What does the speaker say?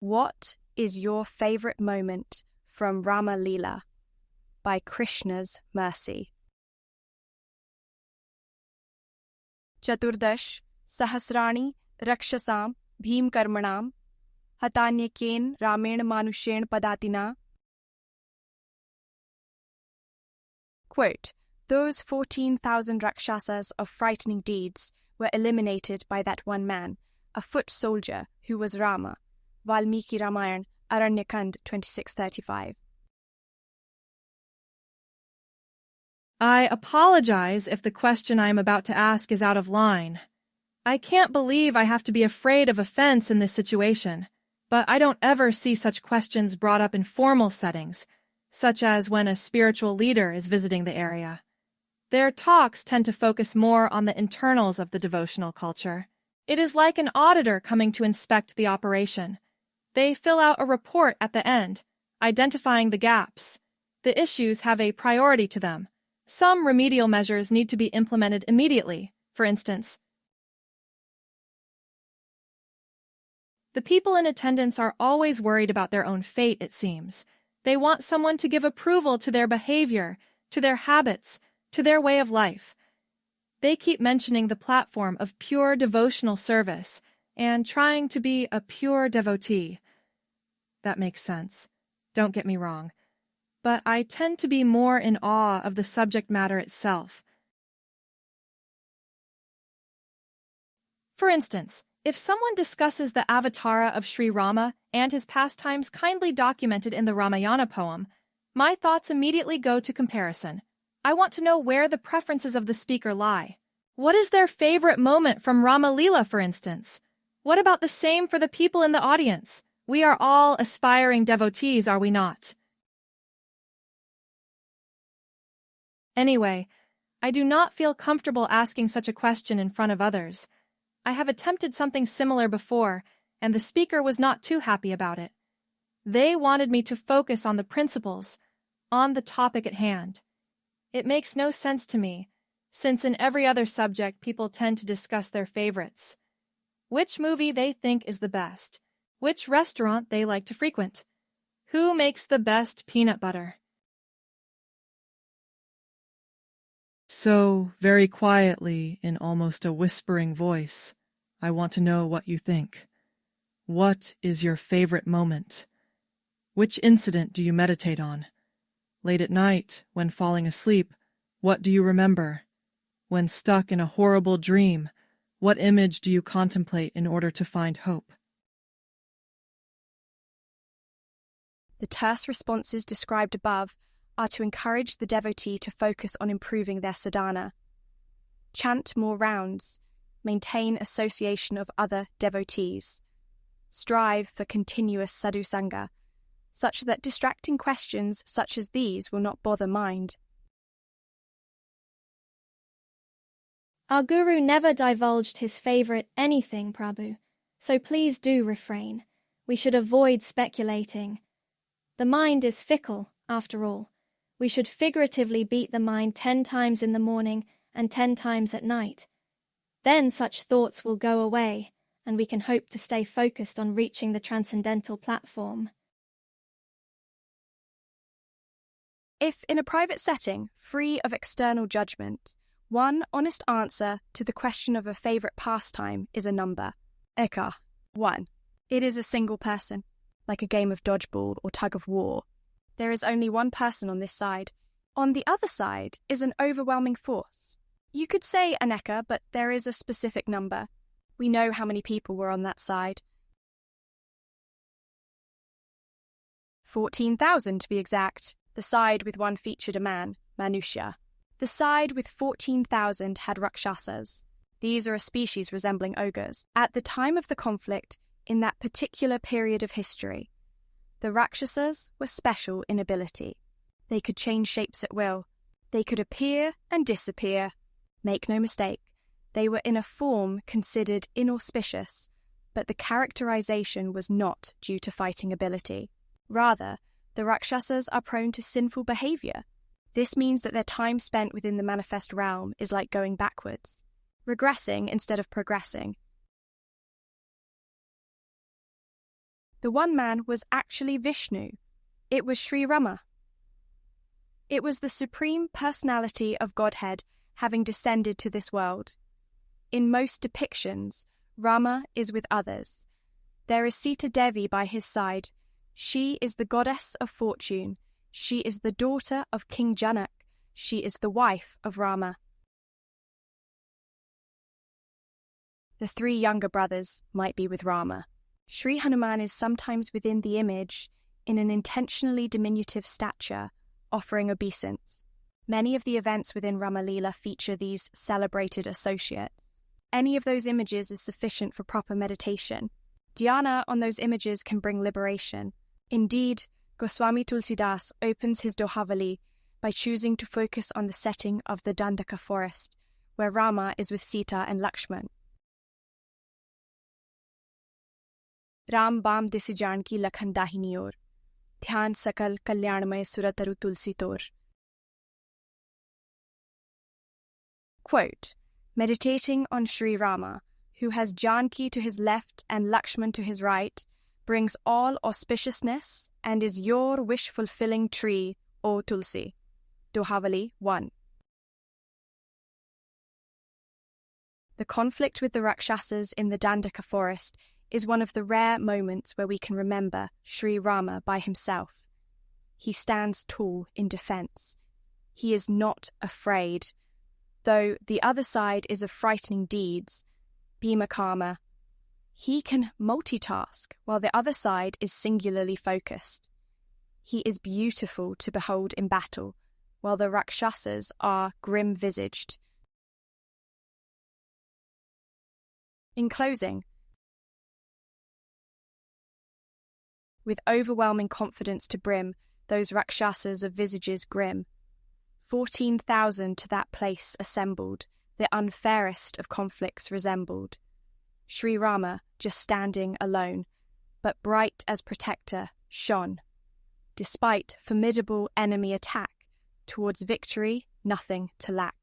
What is your favorite moment from Rama-lila by Krishna's mercy? Chaturdash Sahasrani Rakshasam Bhim Karmanam Aranya Kand Ramayana Manushen Padatina. Quote, those 14,000 Rakshasas of frightening deeds were eliminated by that one man, a foot soldier who was Rama. Valmiki Ramayana, Aranya Kand 2635. I apologize if the question I am about to ask is out of line. I can't believe I have to be afraid of offense in this situation, but I don't ever see such questions brought up in formal settings, such as when a spiritual leader is visiting the area. Their talks tend to focus more on the internals of the devotional culture. It is like an auditor coming to inspect the operation. They fill out a report at the end, identifying the gaps. The issues have a priority to them. Some remedial measures need to be implemented immediately, for instance. The people in attendance are always worried about their own fate, it seems. They want someone to give approval to their behavior, to their habits, to their way of life. They keep mentioning the platform of pure devotional service and trying to be a pure devotee. That makes sense. Don't get me wrong. But I tend to be more in awe of the subject matter itself. For instance, if someone discusses the avatara of Sri Rama and his pastimes kindly documented in the Ramayana poem, my thoughts immediately go to comparison. I want to know where the preferences of the speaker lie. What is their favorite moment from Rama-lila, for instance? What about the same for the people in the audience? We are all aspiring devotees, are we not? Anyway, I do not feel comfortable asking such a question in front of others. I have attempted something similar before, and the speaker was not too happy about it. They wanted me to focus on the principles, on the topic at hand. It makes no sense to me, since in every other subject people tend to discuss their favorites. Which movie they think is the best, which restaurant they like to frequent, who makes the best peanut butter. So, very quietly, in almost a whispering voice, I want to know what you think. What is your favorite moment? Which incident do you meditate on? Late at night, when falling asleep, what do you remember? When stuck in a horrible dream, what image do you contemplate in order to find hope? The terse responses described above are to encourage the devotee to focus on improving their sadhana. Chant more rounds, maintain association of other devotees, strive for continuous sadhusanga, such that distracting questions such as these will not bother mind. Our Guru never divulged his favorite anything, Prabhu, so please do refrain. We should avoid speculating. The mind is fickle, after all. We should figuratively beat the mind 10 times in the morning and 10 times at night. Then such thoughts will go away, and we can hope to stay focused on reaching the transcendental platform. If in a private setting, free of external judgment, one honest answer to the question of a favorite pastime is a number. Eka, 1. It is a single person, like a game of dodgeball or tug of war. There is only one person on this side. On the other side is an overwhelming force. You could say an eka, but there is a specific number. We know how many people were on that side. 14,000 to be exact. The side with one featured a man, Manusha. The side with 14,000 had Rakshasas. These are a species resembling ogres. At the time of the conflict, in that particular period of history, the Rakshasas were special in ability. They could change shapes at will. They could appear and disappear. Make no mistake, they were in a form considered inauspicious, but the characterization was not due to fighting ability. Rather, the Rakshasas are prone to sinful behavior. This means that their time spent within the manifest realm is like going backwards, regressing instead of progressing. The one man was actually Vishnu. It was Sri Rama. It was the supreme personality of Godhead having descended to this world. In most depictions, Rama is with others. There is Sita Devi by his side. She is the goddess of fortune. She is the daughter of King Janak. She is the wife of Rama. The three younger brothers might be with Rama. Sri Hanuman is sometimes within the image in an intentionally diminutive stature, offering obeisance. Many of the events within Rama-lila feature these celebrated associates. Any of those images is sufficient for proper meditation. Dhyana on those images can bring liberation. Indeed, Goswami Tulsidas opens his Dohavali by choosing to focus on the setting of the Dandaka forest, where Rama is with Sita and Lakshman. Ram bam disi janki lakhan dahini or, dhyan sakal kalyanmay surataru tulsi tor. Quote, meditating on Sri Rama, who has Janki to his left and Lakshman to his right, brings all auspiciousness and is your wish-fulfilling tree, O Tulsi. Dohavali 1. The conflict with the Rakshasas in the Dandaka forest is one of the rare moments where we can remember Sri Rama by himself. He stands tall in defense. He is not afraid, though the other side is of frightening deeds, Bhima Karma. He can multitask while the other side is singularly focused. He is beautiful to behold in battle, while the Rakshasas are grim-visaged. In closing, with overwhelming confidence to brim, those Rakshasas of visages grim, 14,000 to that place assembled, the unfairest of conflicts resembled. Sri Rama just standing alone, but bright as protector shone. Despite formidable enemy attack, towards victory nothing to lack.